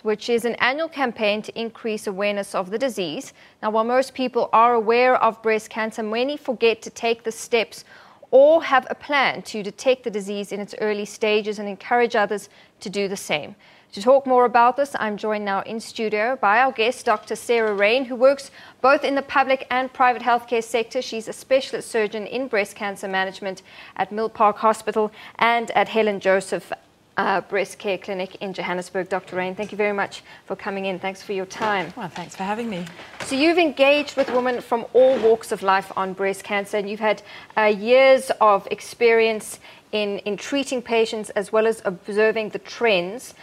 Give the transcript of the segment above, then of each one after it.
which is an annual campaign to increase awareness of the disease. Now, while most people are aware of breast cancer, many forget to take the steps or have a plan to detect the disease in its early stages and encourage others to do the same. To talk more about this, I'm joined now in studio by our guest, Dr. Sarah Rayne, who works both in the public and private healthcare sector. She's a specialist surgeon in breast cancer management at Milpark Hospital and at Helen Joseph Breast Care Clinic in Johannesburg. Dr. Rayne, thank you very much for coming in. Thanks for your time. Well, thanks for having me. So you've engaged with women from all walks of life on breast cancer, and you've had years of experience in treating patients as well as observing the trends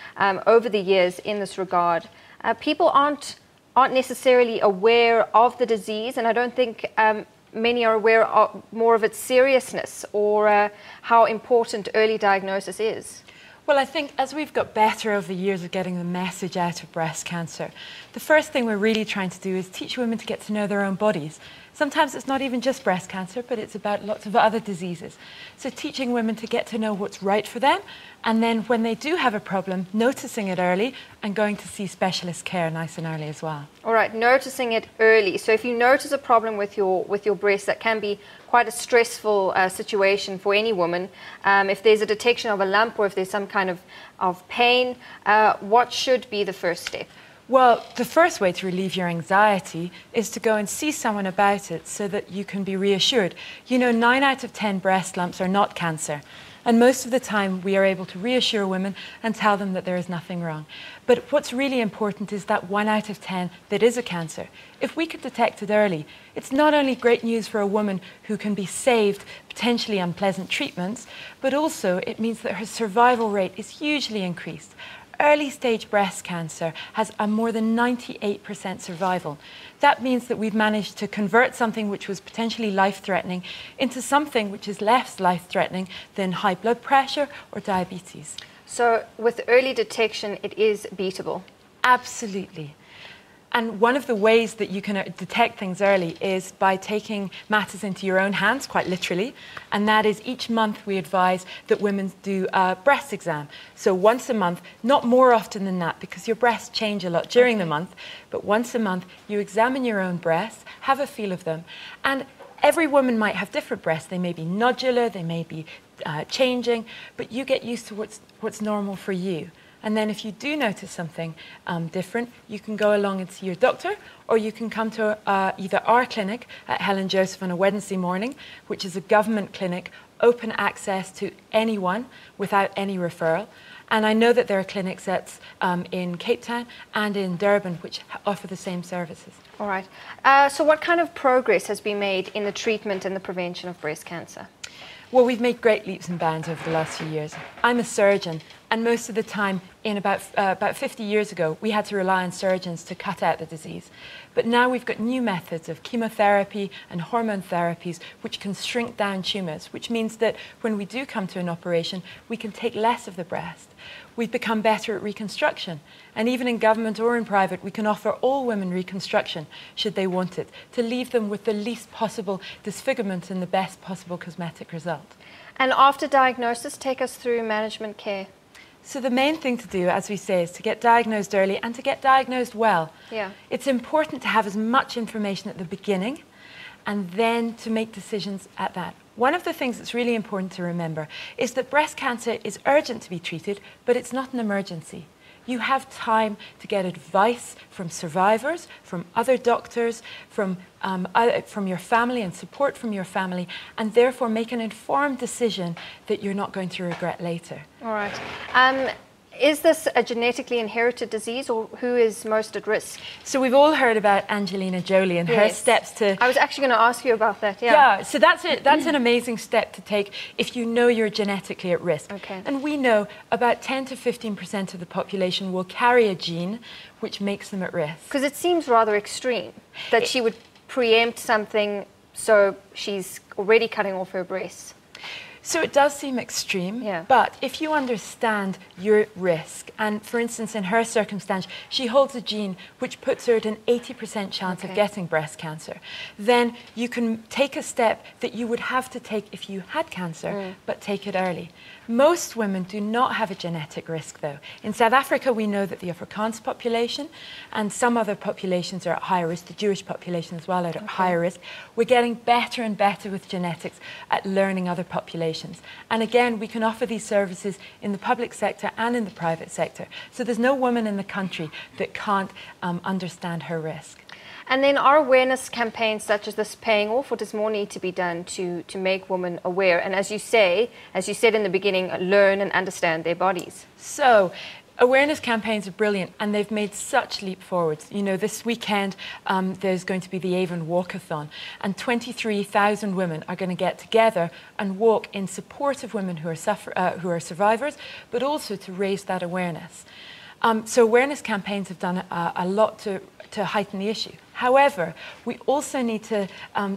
over the years in this regard. People aren't necessarily aware of the disease, and I don't think many are aware of more of its seriousness or how important early diagnosis is. Well, I think as we've got better over the years of getting the message out of breast cancer, the first thing we're really trying to do is teach women to get to know their own bodies. Sometimes it's not even just breast cancer, but it's about lots of other diseases. So teaching women to get to know what's right for them, and then when they do have a problem, noticing it early and going to see specialist care nice and early as well. All right, noticing it early. So if you notice a problem with your breast, that can be quite a stressful situation for any woman. If there's a detection of a lump or if there's some kind of pain, what should be the first step? Well, the first way to relieve your anxiety is to go and see someone about it so that you can be reassured. You know, 9 out of 10 breast lumps are not cancer. And most of the time we are able to reassure women and tell them that there is nothing wrong. But what's really important is that 1 out of 10 that is a cancer. If we could detect it early, it's not only great news for a woman who can be saved potentially unpleasant treatments, but also it means that her survival rate is hugely increased. Early stage breast cancer has a more than 98% survival. That means that we've managed to convert something which was potentially life-threatening into something which is less life-threatening than high blood pressure or diabetes. So with early detection, it is beatable? Absolutely. And one of the ways that you can detect things early is by taking matters into your own hands, quite literally. And that is each month we advise that women do a breast exam. So once a month, not more often than that, because your breasts change a lot during the month, but once a month you examine your own breasts, have a feel of them. And every woman might have different breasts. They may be nodular, they may be changing, but you get used to what's normal for you. And then if you do notice something different, you can go along and see your doctor, or you can come to either our clinic at Helen Joseph on a Wednesday morning, which is a government clinic, open access to anyone without any referral. And I know that there are clinics that's in Cape Town and in Durban which offer the same services. All right. So what kind of progress has been made in the treatment and the prevention of breast cancer? Well, we've made great leaps and bounds over the last few years. I'm a surgeon, and most of the time, in about 50 years ago, we had to rely on surgeons to cut out the disease. But now we've got new methods of chemotherapy and hormone therapies which can shrink down tumours, which means that when we do come to an operation, we can take less of the breast. We've become better at reconstruction, and even in government or in private, we can offer all women reconstruction, should they want it, to leave them with the least possible disfigurement and the best possible cosmetic result. And after diagnosis, take us through management care. So the main thing to do, as we say, is to get diagnosed early and to get diagnosed well. Yeah. It's important to have as much information at the beginning and then to make decisions at that. One of the things that's really important to remember is that breast cancer is urgent to be treated, but it's not an emergency. You have time to get advice from survivors, from other doctors, from your family and support from your family, and therefore make an informed decision that you're not going to regret later. All right. Is this a genetically inherited disease, or who is most at risk? So we've all heard about Angelina Jolie and her steps to... I was actually going to ask you about that, Yeah, so that's an amazing step to take if you know you're genetically at risk. Okay. And we know about 10 to 15% of the population will carry a gene which makes them at risk. Because it seems rather extreme that she would preempt something, so she's already cutting off her breasts. So it does seem extreme, yeah. But if you understand your risk, and for instance in her circumstance, she holds a gene which puts her at an 80% chance of getting breast cancer, then you can take a step that you would have to take if you had cancer, but take it early. Most women do not have a genetic risk, though. In South Africa, we know that the Afrikaans population and some other populations are at higher risk, the Jewish population as well are at higher risk. We're getting better and better with genetics at learning other populations. And again, we can offer these services in the public sector and in the private sector. So there's no woman in the country that can't understand her risk. And then are awareness campaigns such as this paying off, or does more need to be done to make women aware? And as you said in the beginning, learn and understand their bodies. So, awareness campaigns are brilliant, and they've made such leap forwards. You know, this weekend there's going to be the Avon Walkathon, and 23,000 women are going to get together and walk in support of women who are survivors, but also to raise that awareness. So awareness campaigns have done a lot to heighten the issue. However, we also need to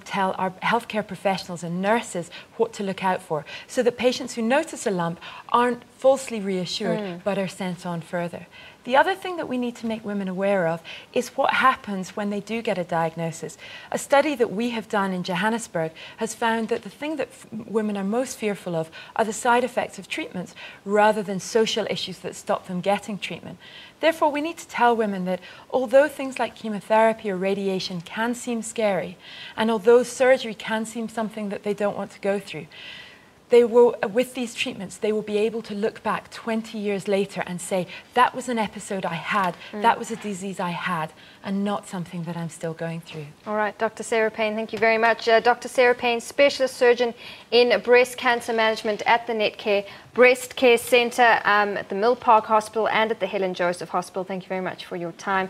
tell our healthcare professionals and nurses what to look out for, so that patients who notice a lump aren't falsely reassured but are sent on further. The other thing that we need to make women aware of is what happens when they do get a diagnosis. A study that we have done in Johannesburg has found that the thing that women are most fearful of are the side effects of treatments rather than social issues that stop them getting treatment. Therefore, we need to tell women that although things like chemotherapy or radiation can seem scary, and although surgery can seem something that they don't want to go through, they will, with these treatments, they will be able to look back 20 years later and say, that was an episode I had, that was a disease I had, and not something that I'm still going through. All right, Dr. Sarah Payne, thank you very much. Dr. Sarah Payne, specialist surgeon in breast cancer management at the Netcare Breast Care Centre at the Milpark Hospital and at the Helen Joseph Hospital. Thank you very much for your time.